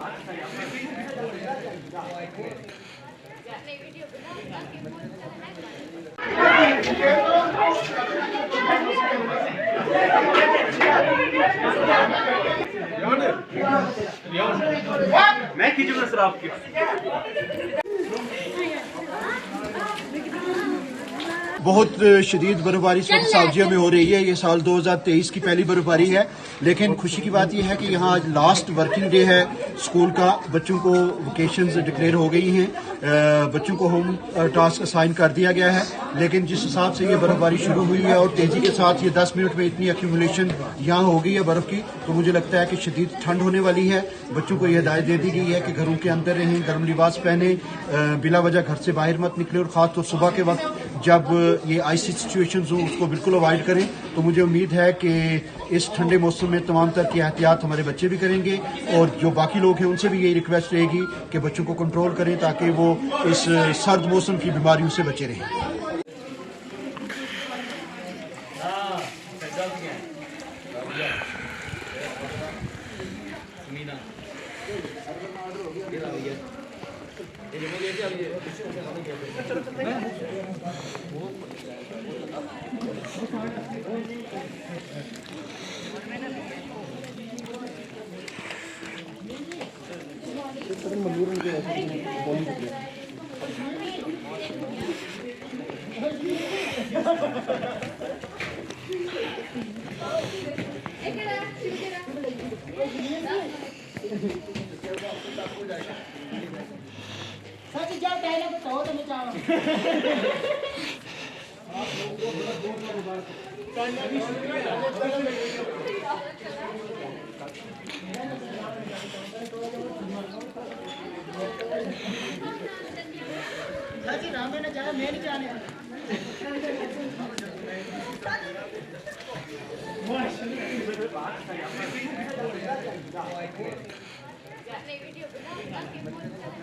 मैं खींचूंगा सर आपकी। बहुत शदीद बर्फबारी इस वक्त साउजिया में हो रही है। ये साल 2023 की पहली बर्फबारी है, लेकिन खुशी की बात यह है कि यहाँ आज लास्ट वर्किंग डे है स्कूल का। बच्चों को वेकेशंस डिक्लेयर हो गई हैं, बच्चों को होम टास्क असाइन कर दिया गया है। लेकिन जिस हिसाब से ये बर्फबारी शुरू हुई है और तेजी के साथ ये 10 मिनट में इतनी एक्यूमुलेशन यहाँ हो गई है बर्फ की, तो मुझे लगता है कि शदीद ठंड होने वाली है। बच्चों को ये हिदायत दे दी गई है कि घरों के अंदर रहें, गर्म लिबास पहने, बिला वजह घर से बाहर मत निकले और खासतौर सुबह के वक्त जब ये आइसी सिचुएशंस हो उसको बिल्कुल अवॉइड करें। तो मुझे उम्मीद है कि इस ठंडे मौसम में तमाम तरह की एहतियात हमारे बच्चे भी करेंगे और जो बाकी लोग हैं उनसे भी यही रिक्वेस्ट रहेगी कि बच्चों को कंट्रोल करें ताकि वो इस सर्द मौसम की बीमारियों से बचे रहें। सच जा कहना बताओ तो मैं चाहूँ सच राम ने चाहा मैं नहीं चाहने वीडियो बना